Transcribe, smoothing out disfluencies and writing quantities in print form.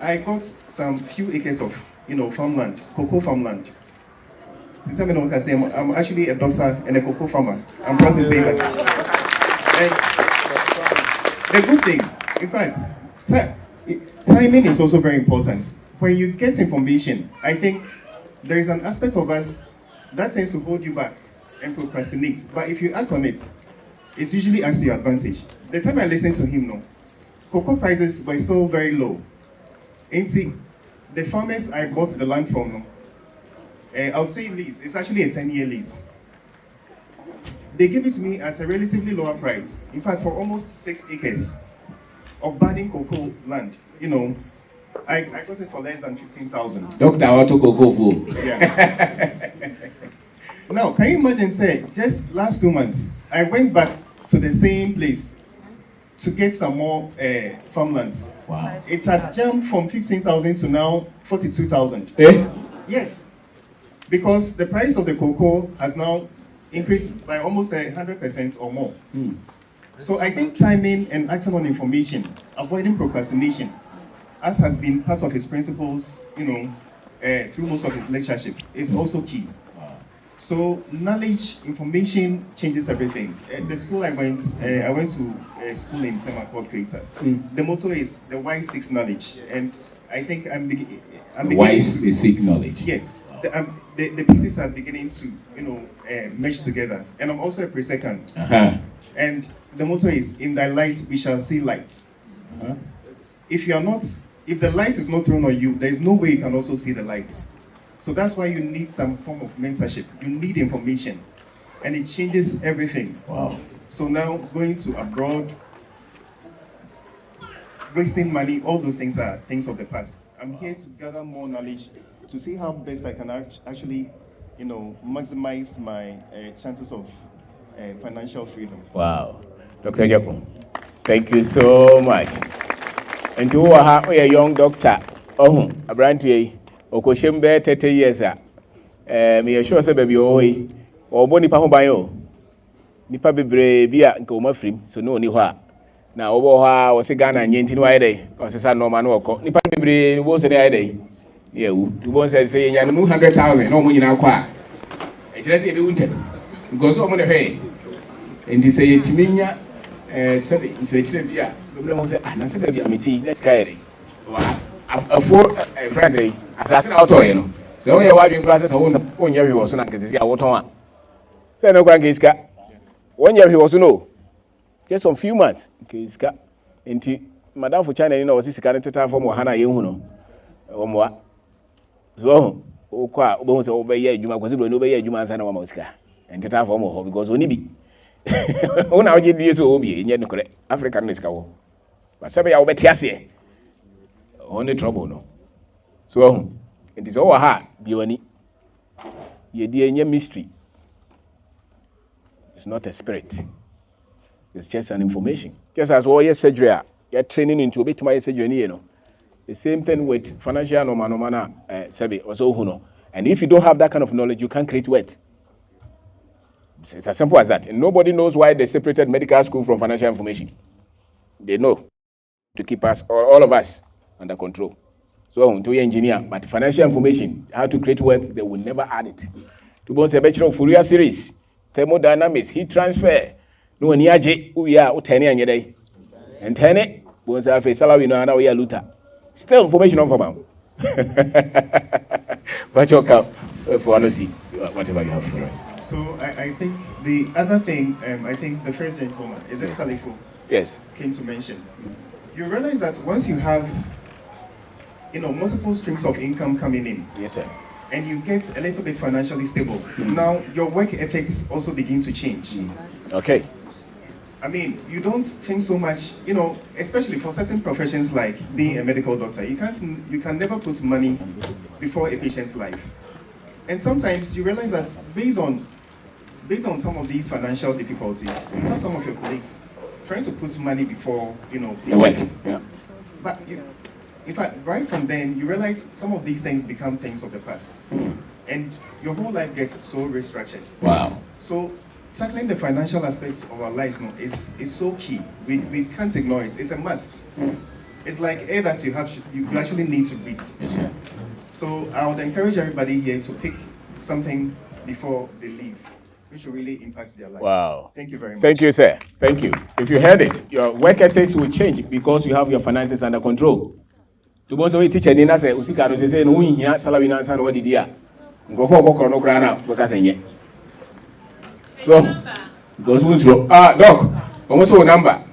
I got some few acres of, farmland, cocoa farmland. I'm actually a doctor and a cocoa farmer. I'm proud to say that. And the good thing, in fact, timing is also very important. When you get information, I think there is an aspect of us that tends to hold you back and procrastinate. But if you act on it, it usually acts to your advantage. The time I listened to him, no, cocoa prices were still very low. And see, the farmers I bought the land from, no, I would say lease. It's actually a 10-year lease. They gave it to me at a relatively lower price. In fact, for almost 6 acres of budding cocoa land, I got it for less than 15,000. Doctor, auto cocoa food. Yeah. Now, can you imagine, say, just last 2 months, I went back to the same place to get some more farmlands. Wow. It's a jump from 15,000 to now 42,000. Eh? Yes. Because the price of the cocoa has now increased by almost 100% or more. So I think timing and acting on information, avoiding procrastination, as has been part of his principles, through most of his lectureship, is also key. So knowledge, information changes everything. The school I went to school in Tema called Creator. The motto is the wise seeks knowledge, and I think I'm beginning. Wise seek knowledge. Yes. The pieces are beginning to, mesh together. And I'm also a pre-second. And the motto is, in thy light we shall see light. If the light is not thrown on you, there is no way you can also see the light. So that's why you need some form of mentorship. You need information. And it changes everything. Wow. So now going to abroad, wasting money, all those things are things of the past. I'm here to gather more knowledge to see how best I can actually, maximize my chances of financial freedom. Wow. Dr. Agyekum, thank you so much. And to a young doctor, Abranti, Okoshembe 30 years. Me assure say baby oi, or nipa ho ban nipa bebre bia nka o mafrim, so no ni ho a. Na obo ha o se Ghana nyenti no aye dey, o se sa normal no okọ. Nipa bebre wo se dey aye dey. Yeah, we won't say you know 100,000. No money now, qua. It's just if you wanted because of the hay. And they say, Timinia, 7 into a trivia. The woman say, "Ah, that's a baby. Let's carry." A 4 Friday, assassin auto, So you're watching classes. I won't 1 year he was on because he's got what on. Say no grandkids. 1 year he was no. Just some few months. Kids got into Madame for China, was this kind of time for Mohana Yehuno or more. So, almost obey Juma because you obey Juma and Mosca and get out of more because only be. Oh, now you do so be in African is cow. But some I'll bet yes, only trouble no. So, it is all hard, Bioni. Ye dear mystery. It's not a spirit, it's just an information. Just as all your surgery, you're training into a bit my surgery, The same thing with financial nomana survey or so. And if you don't have that kind of knowledge, you can't create wealth. It's as simple as that. And nobody knows why they separated medical school from financial information. They know to keep us, all of us, under control. So, to engineer, but financial information, how to create wealth, they will never add it. To both a bachelor of Fourier series, thermodynamics, heat transfer, no one yaje, we are 10 and day. And 10 was a face salary, now we are luta. Still information on about. But you'll come for honesty, whatever you have for us. So I think the other thing, I think the first gentleman, is it Salifo? Yes. Came to mention. You realize that once you have, multiple streams of income coming in. Yes, sir. And you get a little bit financially stable. Now your work ethics also begin to change. Okay. I mean, you don't think so much, especially for certain professions like being a medical doctor, you can never put money before a patient's life. And sometimes you realize that based on some of these financial difficulties, you have some of your colleagues trying to put money before, patients. Yeah. But in fact, right from then, you realize some of these things become things of the past. And your whole life gets so restructured. Wow. So tackling the financial aspects of our lives is so key. We can't ignore it. It's a must. it's like air that you actually need to breathe. Yes, sir. So I would encourage everybody here to pick something before they leave, which will really impact their lives. Wow. Thank you very much. Thank you, sir. Thank you. If you heard it, your work ethics will change because you have your finances under control. To both of you teacher, Nina say, Usika, say, no, here, salary, and what did you? Go for a no grana, because I yet. Go. Those who Doc, almost a number.